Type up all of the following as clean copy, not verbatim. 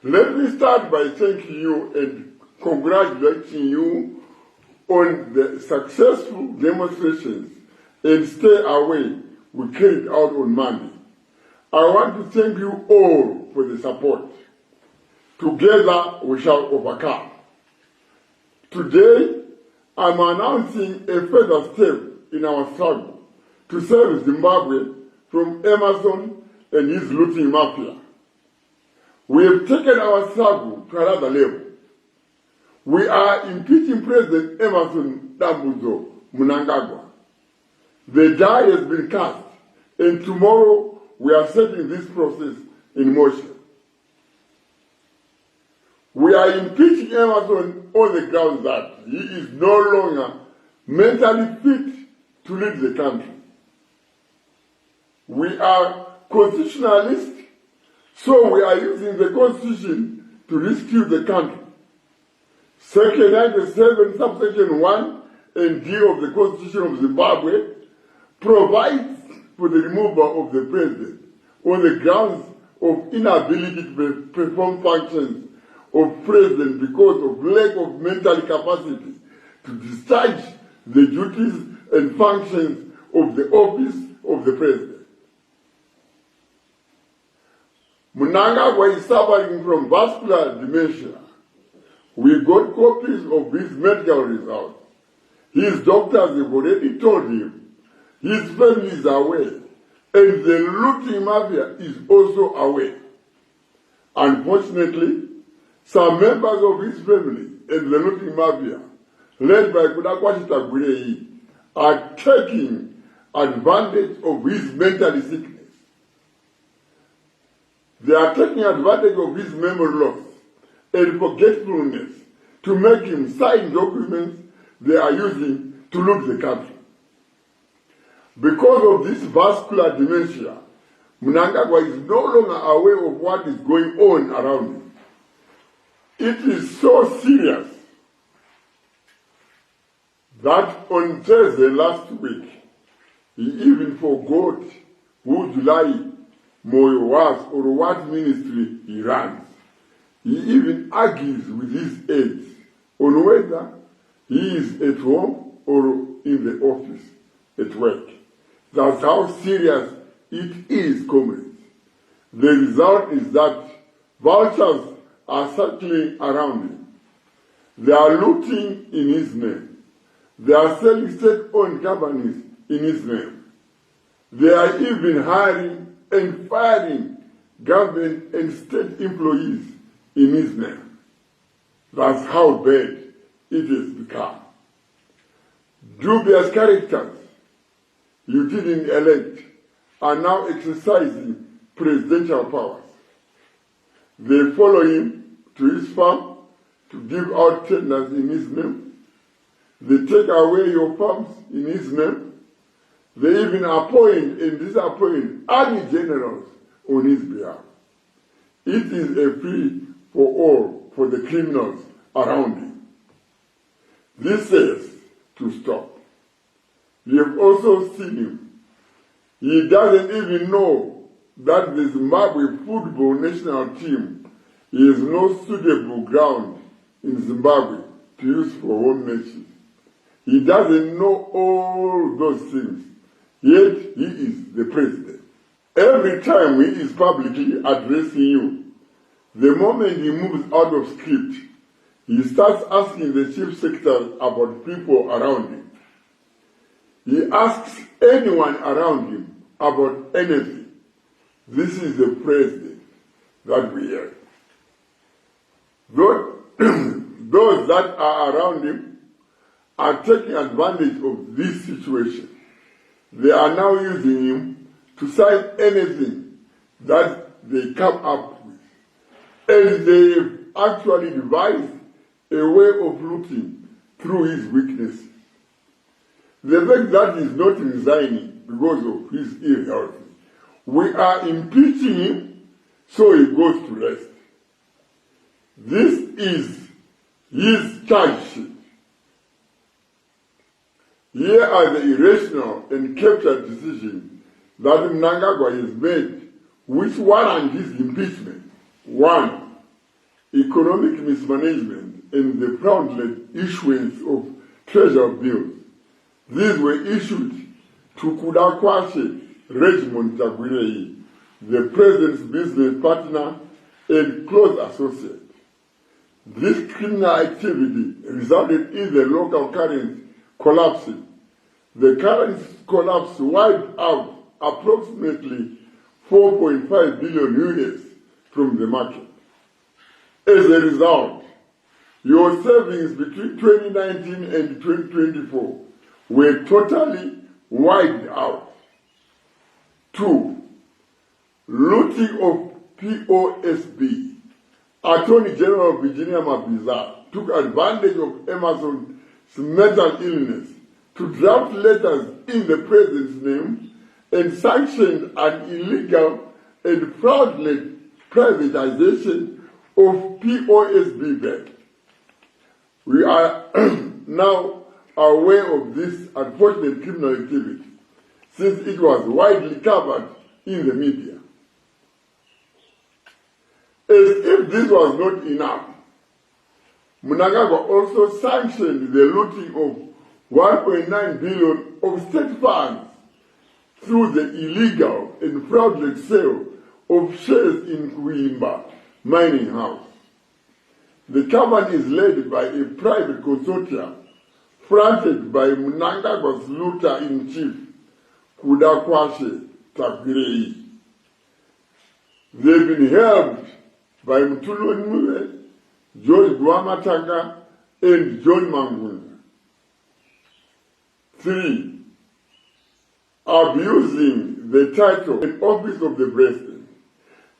Let me start by thanking you and congratulating you on the successful demonstrations and stay away we carried out on Monday. I want to thank you all for the support. Together we shall overcome. Today, I'm announcing a further step in our struggle to save Zimbabwe from Emerson and his looting mafia. We have taken our struggle to another level. We are impeaching President Emerson Dambudzo Mnangagwa. The die has been cast, and tomorrow we are setting this process in motion. We are impeaching Emerson on the grounds that he is no longer mentally fit to lead the country. We are constitutionalists, so we are using the Constitution to rescue the country. Section 97, subsection 1 and D of the Constitution of Zimbabwe provides for the removal of the president on the grounds of inability to perform functions of president because of lack of mental capacity to discharge the duties and functions of the office of the president. Mnangagwa is suffering from vascular dementia. We got copies of his medical results. His doctors have already told him. His family is aware. And the looting mafia is also aware. Unfortunately, some members of his family and the looting mafia, led by Kudakwashita Gurei, are taking advantage of his mental sickness. They are taking advantage of his memory loss and forgetfulness to make him sign documents they are using to loot the country. Because of this vascular dementia, Mnangagwa is no longer aware of what is going on around him. It is so serious that on Thursday last week, he even forgot who July Moyo was or what ministry he runs. He even argues with his aides on whether he is at home or in the office at work. That's how serious it is, comrades. The result is that vultures are circling around him. They are looting in his name. They are selling state-owned companies in his name. They are even hiring and firing government and state employees in his name. That's how bad it has become. Dubious characters you didn't elect are now exercising presidential powers. They follow him to his farm to give out tenders in his name. They take away your farms in his name. They even appoint and disappoint army generals on his behalf. It is a free for all for the criminals around him. This says to stop. We have also seen him. He doesn't even know that the Zimbabwe football national team is no suitable ground in Zimbabwe to use for home matches. He doesn't know all those things. Yet he is the president. Every time he is publicly addressing you, the moment he moves out of script, he starts asking the chief secretary about people around him. He asks anyone around him about anything. This is the president that we have. Those that are around him are taking advantage of this situation. They are now using him to sign anything that they come up with. And they have actually devised a way of looting through his weaknesses. The fact that he's not resigning because of his ill health, we are impeaching him so he goes to rest. This is his charge sheet. Here are the irrational and captured decisions that Mnangagwa has made which warrant his impeachment. 1. economic mismanagement, and the fraudulent issuance of treasury bills. These were issued to Kudakwashe Regiment Tagwirei, the president's business partner and close associate. This criminal activity resulted in the local currency collapsing. The currency collapse wiped out approximately 4.5 billion US from the market. As a result, your savings between 2019 and 2024 were totally wiped out. 2. Looting of POSB. Attorney General Virginia Mabiza took advantage of Emerson's mental illness to draft letters in the president's name and sanctioned an illegal and fraudulent privatization of POSB Bank. We are now aware of this unfortunate criminal activity since it was widely covered in the media. As if this was not enough, Mnangagwa also sanctioned the looting of 1.9 billion of state funds through the illegal and fraudulent sale of shares in Kuimba mining house. The company is led by a private consortium fronted by Mnangagwa's looter-in-chief, Kudakwashe Tagwirei. They've been helped by Mtulu Nmule, George Guamatanga, and John Mangunda. 3. Abusing the title and office of the president.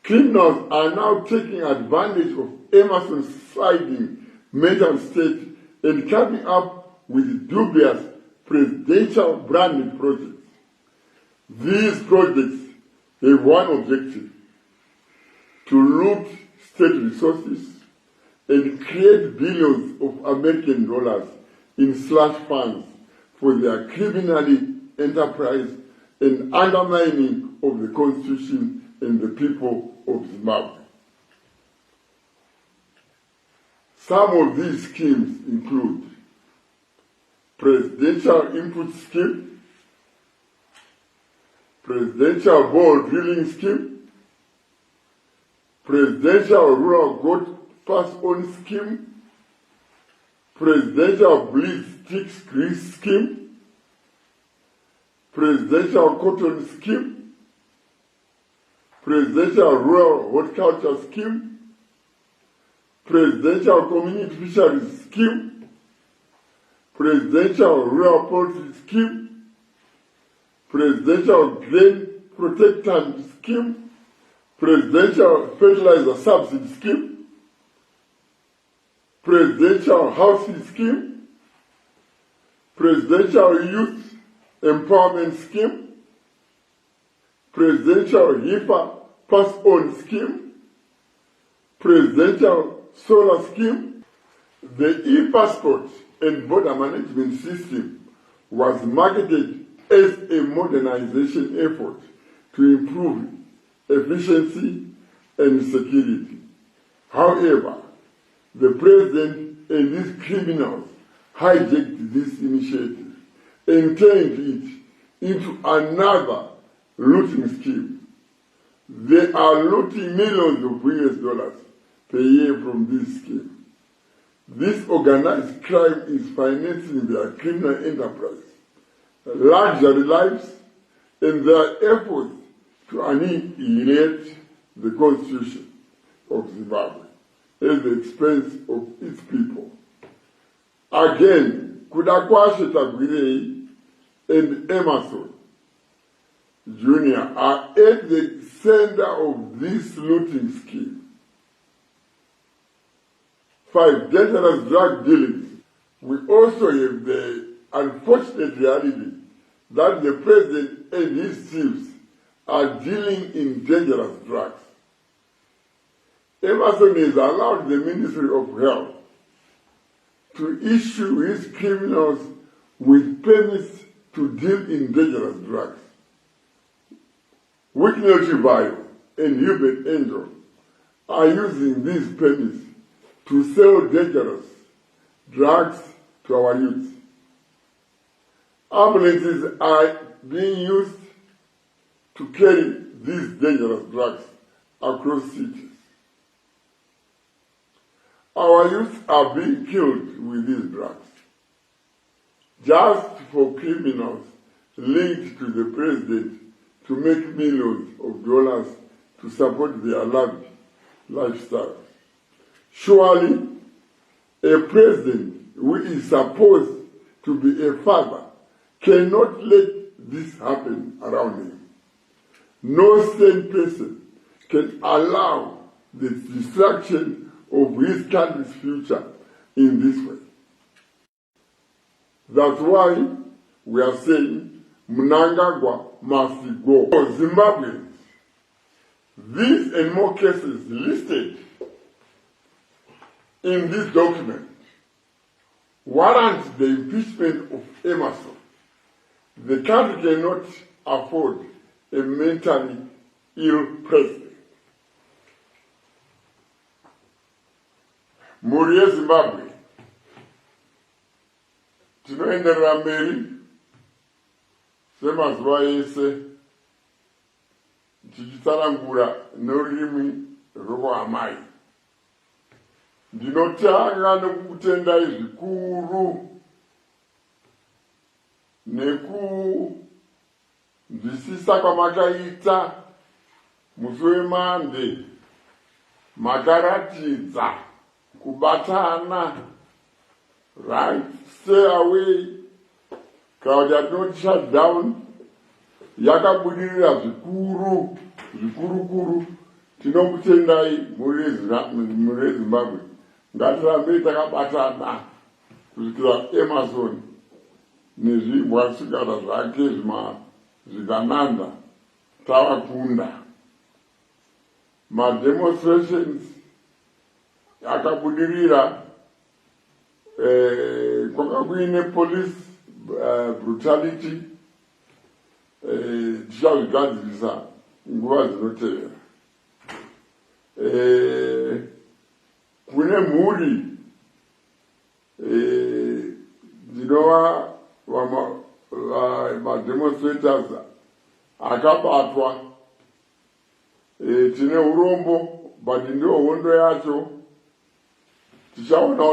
Criminals are now taking advantage of Emerson's sliding mental state and coming up with dubious presidential branded projects. These projects have one objective: to loot state resources and create billions of American dollars in slush funds for their criminally enterprise and undermining of the Constitution and the people of Zimbabwe. Some of these schemes include Presidential Input Scheme, Presidential Bore Drilling Scheme, Presidential Rural Goat Pass-On Scheme, Presidential Bleed Sticks Grease Scheme, Presidential Cotton Scheme, Presidential Rural Horticulture Scheme, Presidential Community Fisheries Scheme, Presidential Rural Poultry Scheme, Presidential Grain Protectant Scheme, Presidential Fertilizer Subsidy Scheme, Presidential Housing Scheme, Presidential Youth Empowerment Scheme, Presidential HIPAA Pass-On Scheme, Presidential Solar Scheme. The e-passport and border management system was marketed as a modernization effort to improve efficiency and security. However, the president and his criminals hijacked this initiative and turned it into another looting scheme. They are looting millions of US dollars per year from this scheme. This organized crime is financing their criminal enterprise, luxury lives, and their efforts to annihilate the Constitution of Zimbabwe at the expense of its people. Again, Kudakwashe Tagwirei and Emerson Jr. are at the center of this looting scheme. 5. Dangerous drug dealing. We also have the unfortunate reality that the president and his chiefs are dealing in dangerous drugs. Emerson has allowed the Ministry of Health to issue his criminals with permits to deal in dangerous drugs. Wicknell Chivayo and Hubert Angel are using these permits to sell dangerous drugs to our youth. Ambulances are being used to carry these dangerous drugs across cities. Our youth are being killed with these drugs, just for criminals linked to the president to make millions of dollars to support their lavish lifestyle. Surely, a president who is supposed to be a father cannot let this happen around him. No sane person can allow the destruction of his country's future in this way. That's why we are saying Mnangagwa must go. For Zimbabweans, these and more cases listed in this document warrant the impeachment of Emerson. The country cannot afford a mentally ill president. Muri Zimbabwe, tinoenderera mberi semazuva ese tichitsanangura norurimi rwokuhamai. Ndinotanga nekukutendai zvikuru nekunzwisisa kwamakaita musi weMonday. Makaratidza kubatana, right, stay away, crowd not shut down, yakabudirira zvikuru. Tinokutendai muri Zimbabwe. Ngatirambe takabatana kusvikira Emerson nezvibwasikana zvake zvikananda tavakunda. Demonstrations akabudirira kwanga kuine police brutality, tichazvigadzirisa nguva dzinotevera. Kune mhuri dzinova demonstrators akabatwa. Tine urombo, but ndio hondo yacho tichaona